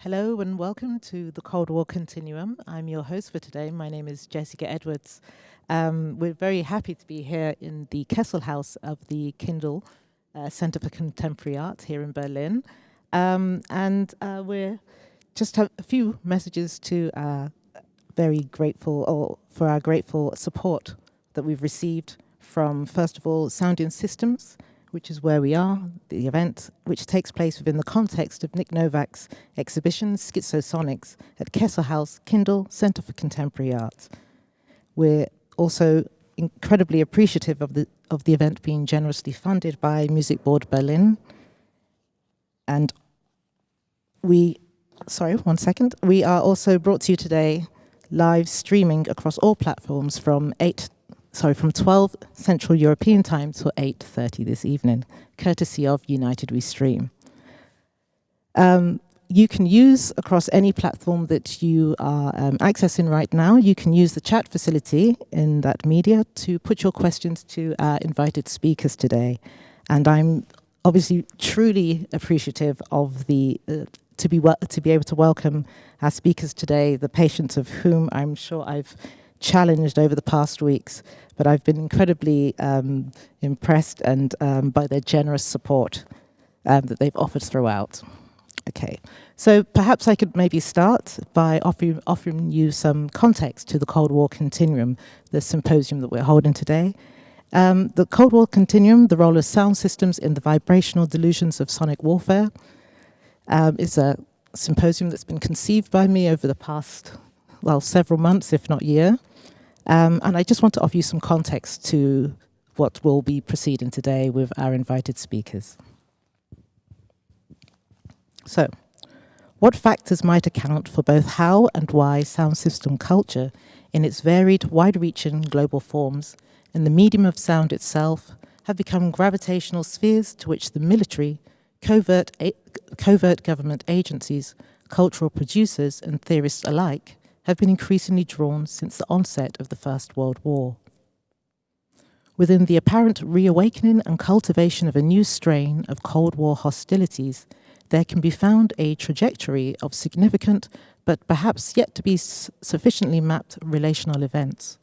Hello and welcome to the Cold War Continuum. I'm your host for today. My name is Jessica Edwards. We're very happy to be here in the Kessel House of the KINDL Center for Contemporary Art here in Berlin. We're just have a few messages to very grateful, or for our grateful support that we've received from, first of all, Sound Systems, which is where we are, the event, which takes place within the context of Nik Nowak's exhibition, Schizo Sonics, at Kessel House, KINDL, Center for Contemporary Art. We're also incredibly appreciative of the event being generously funded by Music Board Berlin. And we are also brought to you today live streaming across all platforms from 12 Central European time till 8:30 this evening, courtesy of United We Stream. You can use, across any platform that you are accessing right now, you can use the chat facility in that media to put your questions to our invited speakers today. And I'm obviously truly appreciative of to be able to welcome our speakers today, the patience of whom I'm sure I've challenged over the past weeks, but I've been incredibly impressed and by their generous support that they've offered throughout. Okay, so perhaps I could maybe start by offering you some context to the Cold War Continuum, the symposium that we're holding today. The Cold War Continuum, the role of sound systems in the vibrational delusions of sonic warfare, is a symposium that's been conceived by me over the past, several months, if not year. And I just want to offer you some context to what will be proceeding today with our invited speakers. So, what factors might account for both how and why sound system culture, in its varied, wide-reaching global forms, and the medium of sound itself, have become gravitational spheres to which the military, covert government agencies, cultural producers, and theorists alike have been increasingly drawn since the onset of the First World War. Within the apparent reawakening and cultivation of a new strain of Cold War hostilities, there can be found a trajectory of significant, but perhaps yet to be sufficiently mapped relational events.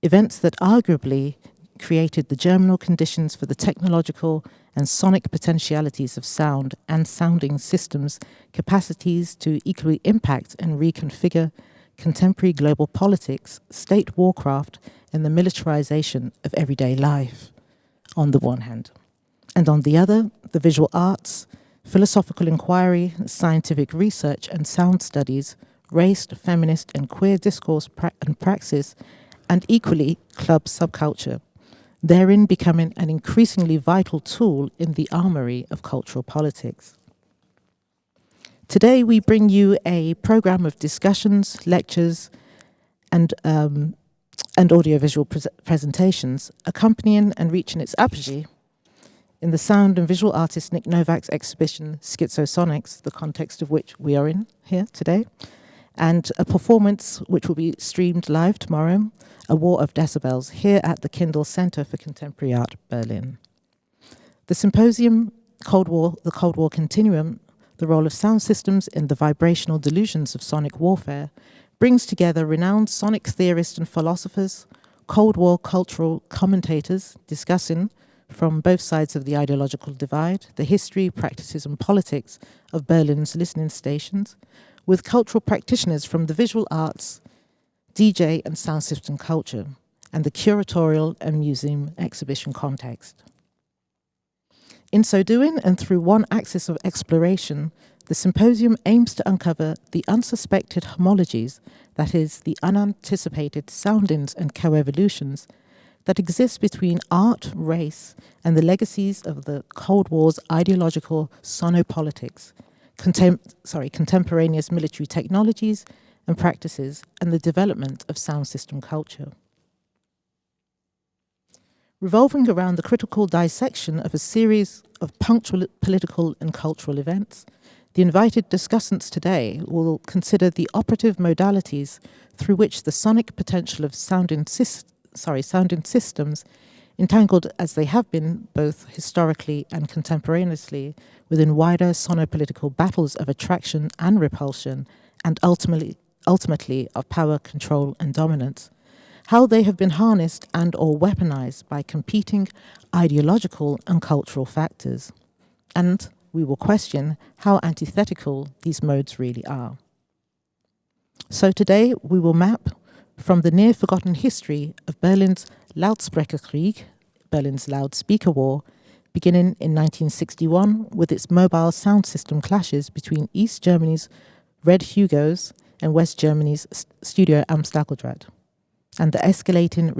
Events that arguably created the germinal conditions for the technological and sonic potentialities of sound and sounding systems' capacities to equally impact and reconfigure contemporary global politics, state warcraft, and the militarization of everyday life, on the one hand. And on the other, the visual arts, philosophical inquiry, scientific research and sound studies, race, feminist and queer discourse and praxis, and equally club subculture, therein becoming an increasingly vital tool in the armory of cultural politics. Today, we bring you a program of discussions, lectures, and audiovisual presentations, accompanying and reaching its apogee in the sound and visual artist Nik Nowak's exhibition, Schizo Sonics, the context of which we are in here today, and a performance which will be streamed live tomorrow, A War of Decibels, here at the KINDL Center for Contemporary Art, Berlin. The symposium, the Cold War Continuum, the role of sound systems in the vibrational delusions of sonic warfare, brings together renowned sonic theorists and philosophers, Cold War cultural commentators discussing, from both sides of the ideological divide, the history, practices and politics of Berlin's listening stations, with cultural practitioners from the visual arts, DJ and sound system culture, and the curatorial and museum exhibition context. In so doing, and through one axis of exploration, the symposium aims to uncover the unsuspected homologies, that is, the unanticipated soundings and coevolutions that exist between art, race, and the legacies of the Cold War's ideological sonopolitics, contemporaneous military technologies and practices, and the development of sound system culture. Revolving around the critical dissection of a series of punctual political and cultural events, the invited discussants today will consider the operative modalities through which the sonic potential of sounding systems entangled as they have been both historically and contemporaneously within wider sonopolitical battles of attraction and repulsion, and ultimately of power, control, and dominance, how they have been harnessed and or weaponized by competing ideological and cultural factors. And we will question how antithetical these modes really are. So today we will map from the near-forgotten history of Berlin's Lautsprecherkrieg, Berlin's loudspeaker war, beginning in 1961 with its mobile sound system clashes between East Germany's Red Hugos and West Germany's Studio Am Stacheldraht, and the escalating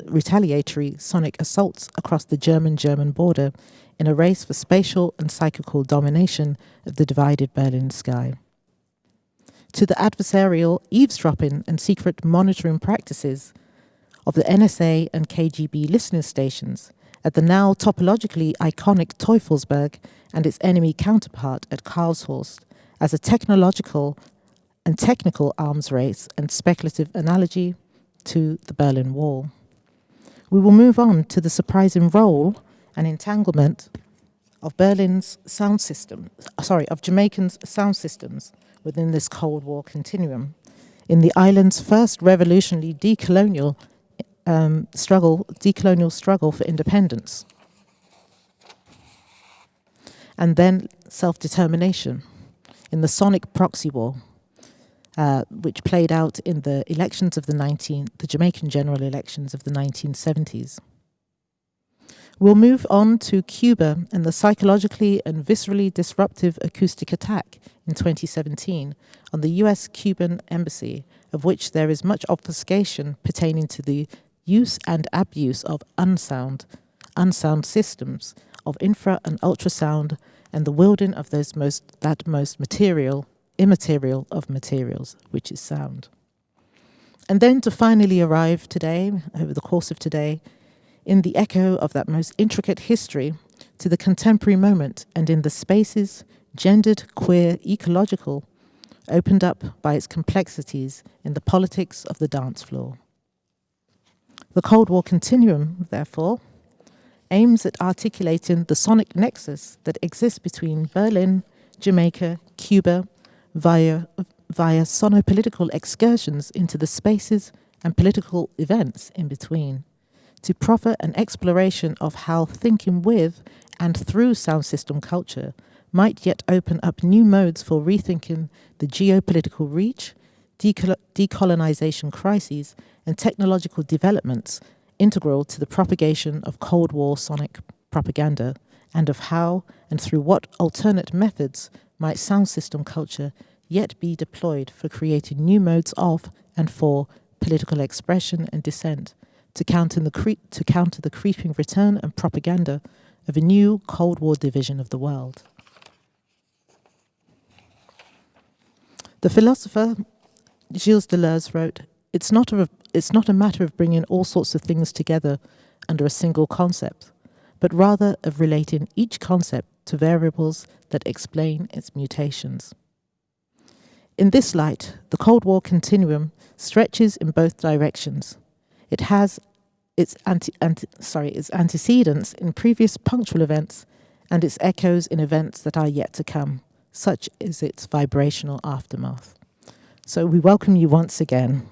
retaliatory sonic assaults across the German-German border in a race for spatial and psychical domination of the divided Berlin sky. To the adversarial eavesdropping and secret monitoring practices of the NSA and KGB listening stations at the now topologically iconic Teufelsberg and its enemy counterpart at Karlshorst as a technological and technical arms race and speculative analogy to the Berlin Wall. We will move on to the surprising role and entanglement of Berlin's sound system, of Jamaican's sound systems within this Cold War continuum in the island's first revolutionary decolonial struggle for independence, and then self-determination in the sonic proxy war, which played out in the elections of the Jamaican general elections of the 1970s. We'll move on to Cuba and the psychologically and viscerally disruptive acoustic attack in 2017 on the US-Cuban embassy, of which there is much obfuscation pertaining to the use and abuse of unsound systems of infra and ultrasound, and the wielding of that most immaterial of materials, which is sound. And then to finally arrive today, over the course of today, in the echo of that most intricate history to the contemporary moment and in the spaces, gendered, queer, ecological, opened up by its complexities in the politics of the dance floor. The Cold War Continuum, therefore, aims at articulating the sonic nexus that exists between Berlin, Jamaica, Cuba, via sonopolitical excursions into the spaces and political events in between, to proffer an exploration of how thinking with and through sound system culture might yet open up new modes for rethinking the geopolitical reach, decolonization crises, and technological developments integral to the propagation of Cold War sonic propaganda, and of how and through what alternate methods might sound system culture yet be deployed for creating new modes of and for political expression and dissent, to counter the creeping return and propaganda of a new Cold War division of the world. The philosopher Gilles Deleuze wrote, it's not a matter of bringing all sorts of things together under a single concept, but rather of relating each concept to variables that explain its mutations. In this light, the Cold War continuum stretches in both directions. It has its antecedents in previous punctual events and its echoes in events that are yet to come. Such is its vibrational aftermath. So we welcome you once again.